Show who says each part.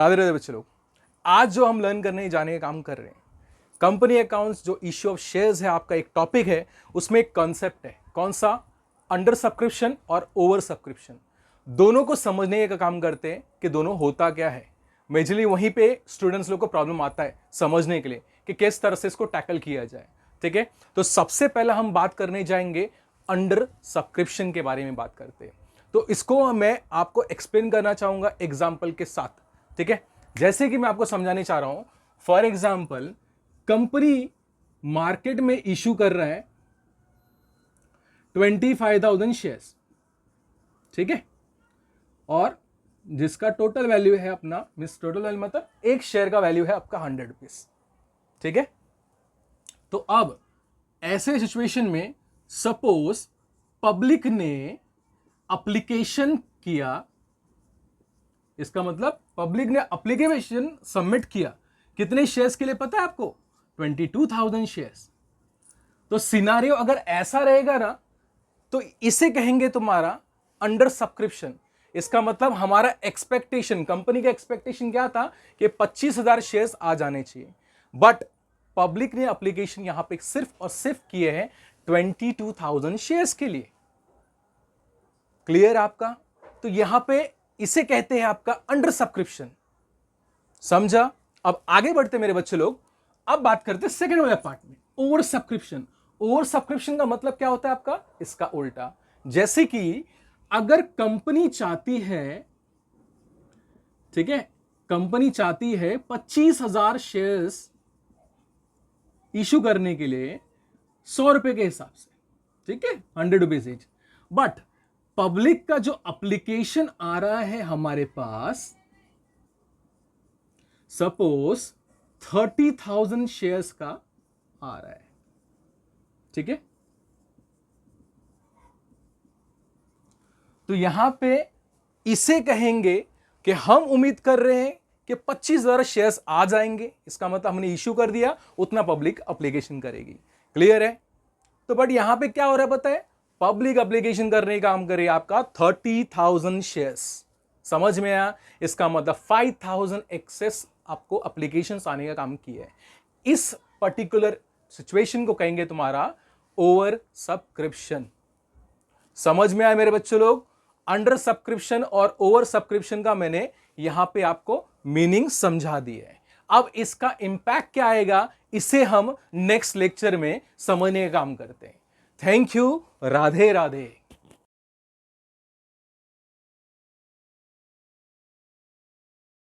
Speaker 1: राधे राधे बच्चे लोग, आज जो हम लर्न करने जाने का काम कर रहे हैं, कंपनी अकाउंट्स जो इश्यू ऑफ शेयर्स है, आपका एक टॉपिक है। उसमें एक कॉन्सेप्ट है, कौन सा? अंडर सब्सक्रिप्शन और ओवर सब्सक्रिप्शन। दोनों को समझने का काम करते हैं कि दोनों होता क्या है। मेजरली वहीं पे स्टूडेंट्स लोग को प्रॉब्लम आता है समझने के लिए कि किस तरह से इसको टैकल किया जाए। ठीक है, तो सबसे पहला हम बात करने जाएंगे अंडर सब्सक्रिप्शन के बारे में बात करते हैं। तो इसको मैं आपको एक्सप्लेन करना चाहूंगा एग्जाम्पल के साथ। ठीक है, जैसे कि मैं आपको समझाने चाह रहा हूं, फॉर एग्जाम्पल कंपनी मार्केट में इशू कर रहा है 25,000 शेयर्स। ठीक है, और जिसका टोटल वैल्यू है अपना, मीन्स टोटल वैल्यू मतलब एक शेयर का वैल्यू है आपका 100 रुपीज। ठीक है, तो अब ऐसे सिचुएशन में सपोज पब्लिक ने एप्लीकेशन किया, इसका मतलब पब्लिक ने एप्लीकेशन सबमिट किया कितने शेयर्स के लिए पता है आपको? 22,000 शेयर्स। तो सिनारियो अगर ऐसा रहेगा ना, तो इसे कहेंगे तुम्हारा अंडर सब्सक्रिप्शन। इसका मतलब हमारा एक्सपेक्टेशन, कंपनी का एक्सपेक्टेशन क्या था कि 25,000 शेयर्स आ जाने चाहिए, बट पब्लिक ने एप्लीकेशन यहां पे सिर्फ और सिर्फ किए हैं 22,000 शेयर्स के लिए। क्लियर आपका? तो यहां पे इसे कहते हैं आपका अंडर सब्सक्रिप्शन। समझा? अब आगे बढ़ते मेरे बच्चे लोग, अब बात करते हैं सेकंड वाले पार्ट में, ओवर सब्सक्रिप्शन। ओवर सब्सक्रिप्शन का मतलब क्या होता है आपका? इसका उल्टा। जैसे कि अगर कंपनी चाहती है, ठीक है, कंपनी चाहती है 25,000 शेयर्स इशू करने के लिए 100 रुपए के हिसाब से, ठीक है, 100 रुपीज ईच, बट पब्लिक का जो एप्लीकेशन आ रहा है हमारे पास, सपोज 30,000 शेयर्स का आ रहा है। ठीक है, तो यहां पे इसे कहेंगे कि हम उम्मीद कर रहे हैं कि 25,000 शेयर्स आ जाएंगे। इसका मतलब हमने इश्यू कर दिया, उतना पब्लिक एप्लीकेशन करेगी। क्लियर है? तो बट यहां पे क्या हो रहा है पता है? पब्लिक एप्लीकेशन करने का काम करे आपका 30,000 शेयर्स। समझ में आया? इसका मतलब 5,000 एक्सेस आपको एप्लीकेशंस आने का काम किया है। इस पर्टिकुलर सिचुएशन को कहेंगे तुम्हारा ओवर सब्सक्रिप्शन। समझ में आया मेरे बच्चे लोग? अंडर सब्सक्रिप्शन और ओवर सब्सक्रिप्शन का मैंने यहां पे आपको मीनिंग समझा दिया है। अब इसका इंपैक्ट क्या आएगा, इसे हम नेक्स्ट लेक्चर में समझने का काम करते हैं। Thank you. राधे राधे।